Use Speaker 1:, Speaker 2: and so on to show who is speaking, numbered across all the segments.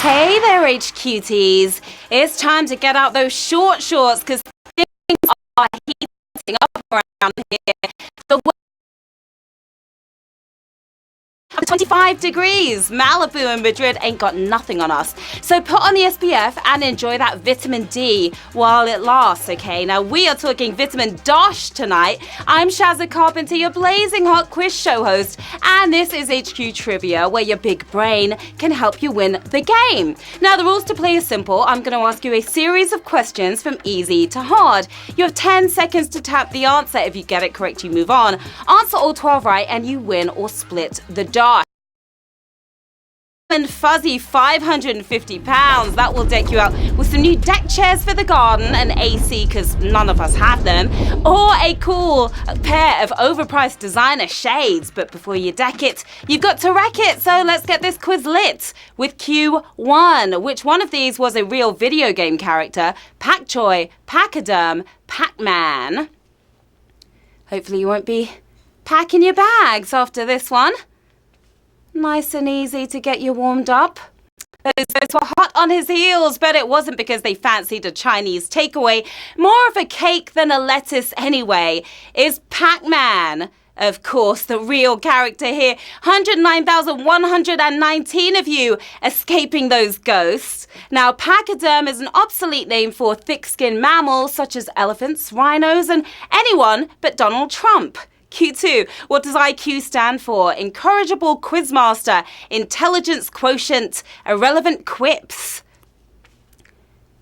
Speaker 1: Hey there, HQTs. It's time to get out those short shorts because things are heating up around here. The 25 degrees. Malibu and Madrid ain't got nothing on us. So put on the SPF and enjoy that vitamin D while it lasts, okay? Now, we are talking vitamin Dosh tonight. I'm Sharon Carpenter, your blazing hot quiz show host, and this is HQ Trivia, where your big brain can help you win the game. Now, the rules to play are simple. I'm going to ask you a series of questions from easy to hard. You have 10 seconds to tap the answer. If you get it correct, you move on. Answer all 12 right, and you win or split the Dosh. And fuzzy £550. That will deck you out with some new deck chairs for the garden, an AC because none of us have them, or a cool pair of overpriced designer shades. But before you deck it, you've got to wreck it. So let's get this quiz lit with Q1. Which one of these was a real video game character? Pak-Choi, Pachyderm, Pac-Man. Hopefully you won't be packing your bags after this one. Nice and easy to get you warmed up. Those folks were hot on his heels, but it wasn't because they fancied a Chinese takeaway. More of a cake than a lettuce anyway. Is Pac-Man, of course, the real character here. 109,119 of you escaping those ghosts. Now, pachyderm is an obsolete name for thick-skinned mammals such as elephants, rhinos, and anyone but Donald Trump. Q2. What does IQ stand for? Incorrigible quizmaster, intelligence quotient, irrelevant quips.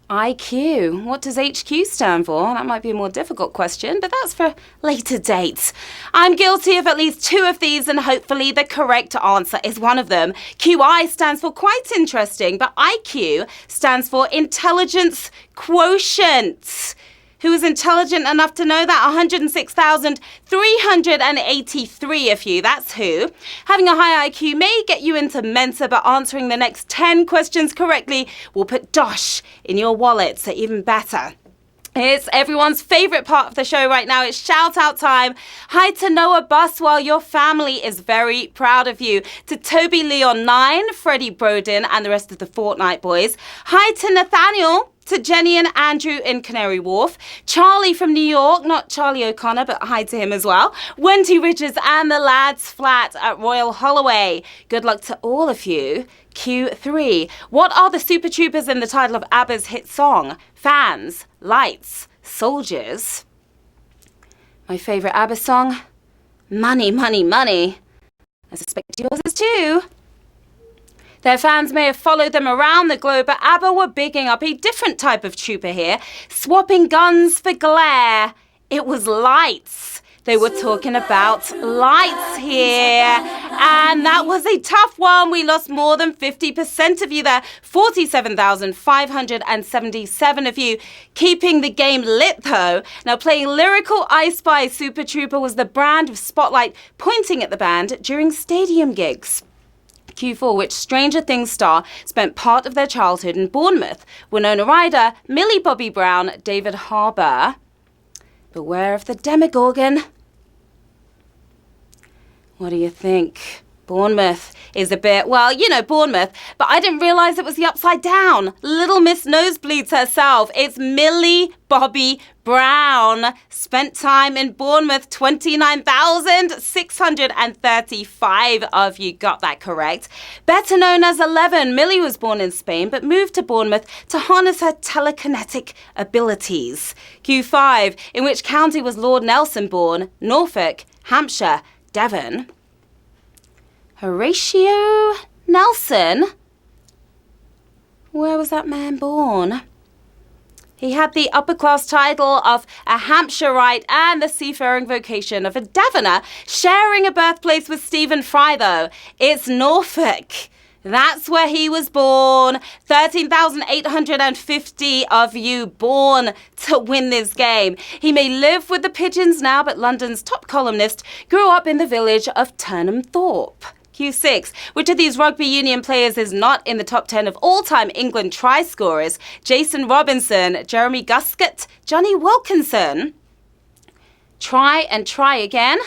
Speaker 1: IQ. What does HQ stand for? That might be a more difficult question, but that's for later dates. I'm guilty of at least two of these, and hopefully the correct answer is one of them. QI stands for quite interesting, but IQ stands for intelligence quotient. Who is intelligent enough to know that? 106,383 of you. That's who. Having a high IQ may get you into Mensa, but answering the next 10 questions correctly will put Dosh in your wallet, so even better. It's everyone's favorite part of the show right now. It's shout out time. Hi to Noah Buswell. Your family is very proud of you. To Toby Leon 9, Freddie Brodin, and the rest of the Fortnite boys. Hi to Nathaniel. To Jenny and Andrew in Canary Wharf. Charlie from New York, not Charlie O'Connor, but hi to him as well. Wendy Richards and the lads flat at Royal Holloway. Good luck to all of you. Q3. What are the Super Troopers in the title of ABBA's hit song? Fans, lights, soldiers. My favourite ABBA song? Money, money, money. I suspect yours is too. Their fans may have followed them around the globe, but ABBA were bigging up a different type of trooper here, swapping guns for glare. It was lights. They were talking about lights here. And that was a tough one. We lost more than 50% of you there. 47,577 of you. Keeping the game lit, though. Now, playing Lyrical I Spy Super Trooper was the brand of spotlight pointing at the band during stadium gigs. Q4, which Stranger Things star spent part of their childhood in Bournemouth. Winona Ryder, Millie Bobby Brown, David Harbour. Beware of the Demogorgon. What do you think? Bournemouth is a bit, well, you know, Bournemouth, but I didn't realise it was the upside down. Little Miss Nosebleeds herself. It's Millie Bobby Brown. Spent time in Bournemouth. 29,635 of you got that correct. Better known as 11, Millie was born in Spain but moved to Bournemouth to harness her telekinetic abilities. Q5, in which county was Lord Nelson born? Norfolk, Hampshire, Devon. Horatio Nelson? Where was that man born? He had the upper-class title of a Hampshireite and the seafaring vocation of a Devoner, sharing a birthplace with Stephen Fry, though. It's Norfolk. That's where he was born. 13,850 of you born to win this game. He may live with the pigeons now, but London's top columnist grew up in the village of Turnham Thorpe. Q6. Which of these rugby union players is not in the top 10 of all-time England try scorers? Jason Robinson, Jeremy Guscott, Johnny Wilkinson. Try and try again.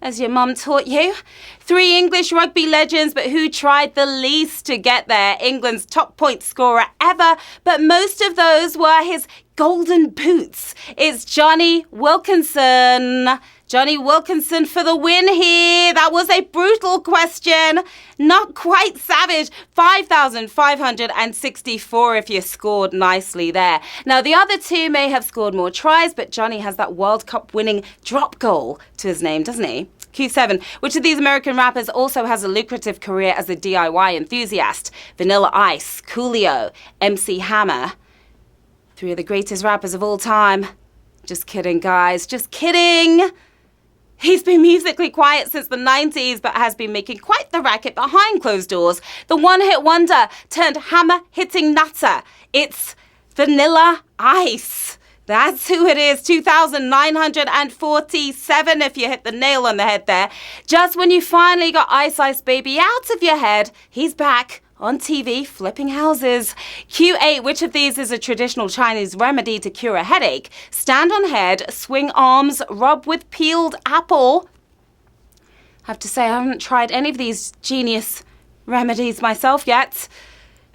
Speaker 1: as your mum taught you. 3 English rugby legends, but who tried the least to get there? England's top point scorer ever, but most of those were his golden boots. It's Johnny Wilkinson. Johnny Wilkinson for the win here. That was a brutal question. Not quite savage. 5,564 if you scored nicely there. Now, the other two may have scored more tries, but Johnny has that World Cup winning drop goal to his name, doesn't he? Q7. Which of these American rappers also has a lucrative career as a DIY enthusiast? Vanilla Ice, Coolio, MC Hammer. 3 of the greatest rappers of all time. Just kidding, guys. Just kidding. He's been musically quiet since the 90s, but has been making quite the racket behind closed doors. The one-hit wonder turned hammer-hitting nutter. It's Vanilla Ice. That's who it is. 2,947 if you hit the nail on the head there. Just when you finally got Ice Ice Baby out of your head, he's back on TV flipping houses. Q8, which of these is a traditional Chinese remedy to cure a headache? Stand on head, swing arms, rub with peeled apple. I have to say, I haven't tried any of these genius remedies myself yet.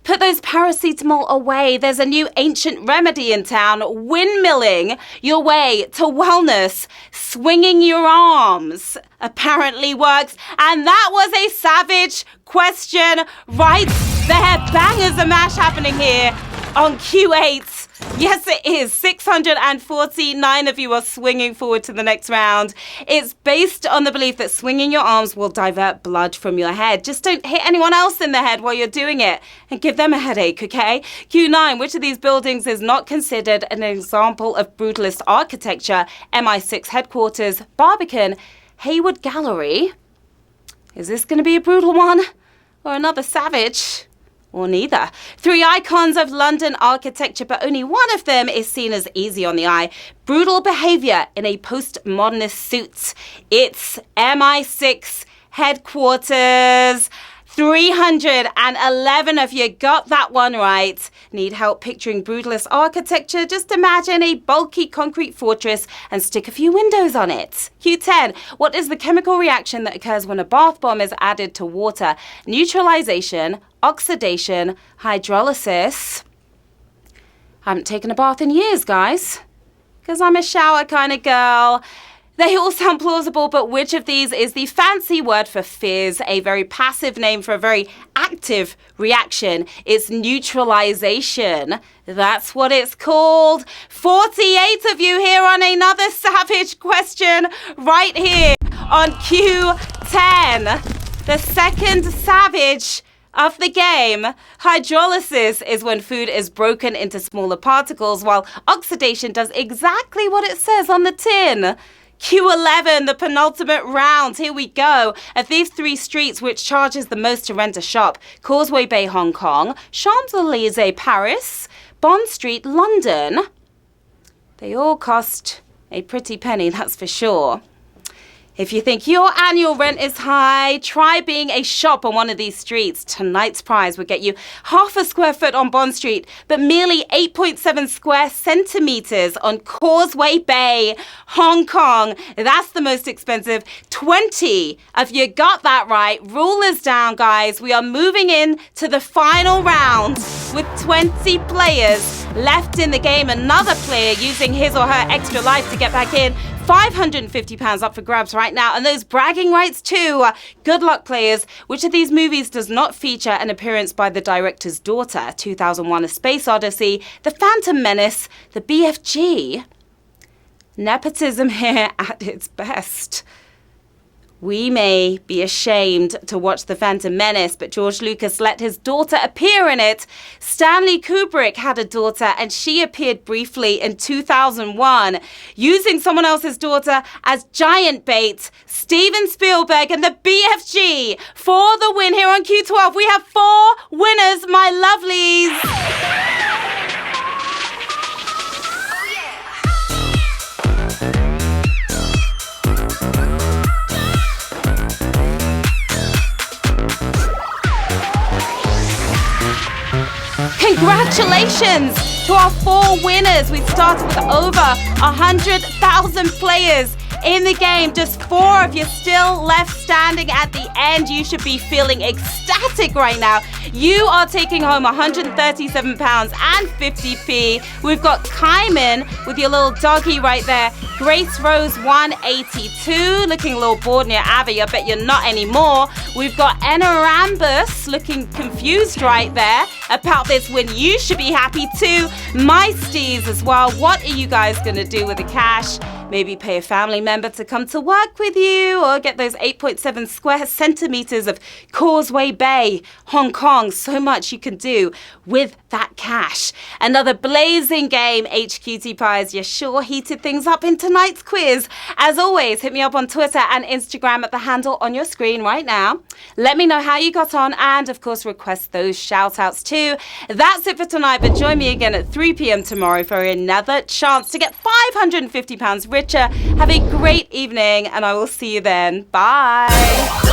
Speaker 1: Put those paracetamol away. There's a new ancient remedy in town. Windmilling your way to wellness. Swinging your arms apparently works. And that was a savage question right there. Bangers and mash happening here on Q8. Yes, it is. 649 of you are swinging forward to the next round. It's based on the belief that swinging your arms will divert blood from your head. Just don't hit anyone else in the head while you're doing it and give them a headache, okay? Q9, which of these buildings is not considered an example of brutalist architecture? MI6 headquarters, Barbican, Hayward Gallery. Is this going to be a brutal one or another savage? Or neither. 3 icons of London architecture, but only one of them is seen as easy on the eye. Brutal behaviour in a postmodernist suit. It's MI6 headquarters. 311 of you got that one right. Need help picturing brutalist architecture? Just imagine a bulky concrete fortress and stick a few windows on it. Q10. What is the chemical reaction that occurs when a bath bomb is added to water? Neutralization, oxidation, hydrolysis. I haven't taken a bath in years, guys, because I'm a shower kind of girl. They all sound plausible, but which of these is the fancy word for fizz, a very passive name for a very active reaction? It's neutralization. That's what it's called. 48 of you here on another savage question right here on Q10. The second savage of the game. Hydrolysis is when food is broken into smaller particles, while oxidation does exactly what it says on the tin. Q11, the penultimate round. Here we go. Of these 3 streets, which charges the most to rent a shop? Causeway Bay, Hong Kong, Champs-Élysées, Paris, Bond Street, London. They all cost a pretty penny, that's for sure. If you think your annual rent is high, try being a shop on one of these streets. Tonight's prize would get you half a square foot on Bond Street, but merely 8.7 square centimeters on Causeway Bay, Hong Kong. That's the most expensive. 20 of you got that right. Rulers down, guys. We are moving in to the final round with 20 players left in the game. Another player using his or her extra life to get back in. £550 up for grabs right now, and those bragging rights too. Good luck, players. Which of these movies does not feature an appearance by the director's daughter? 2001: A Space Odyssey, The Phantom Menace, The BFG. Nepotism here at its best. We may be ashamed to watch The Phantom Menace, but George Lucas let his daughter appear in it. Stanley Kubrick had a daughter, and she appeared briefly in 2001, using someone else's daughter as giant bait. Steven Spielberg and the BFG for the win here on Q12. We have 4 winners, my lovelies. Congratulations to our 4 winners. We started with over 100,000 players in the game. Just 4 of you still left standing at the end. You should be feeling ecstatic right now. You are taking home £137.50. We've got Kyman with your little doggy right there. Grace Rose 182, looking a little bored near Abby. I bet you're not anymore. We've got Enarambus looking confused right there about this win. You should be happy too. My Steves as well. What are you guys going to do with the cash? Maybe pay a family member to come to work with you, or get those 8.7 square centimeters of Causeway Bay, Hong Kong. So much you can do with that cash. Another blazing game, HQT Pies. You sure heated things up in tonight's quiz. As always, hit me up on Twitter and Instagram at the handle on your screen right now. Let me know how you got on, and of course request those shout outs too. That's it for tonight, but join me again at 3 p.m. tomorrow for another chance to get £550 richer. Have a great evening, and I will see you then. Bye.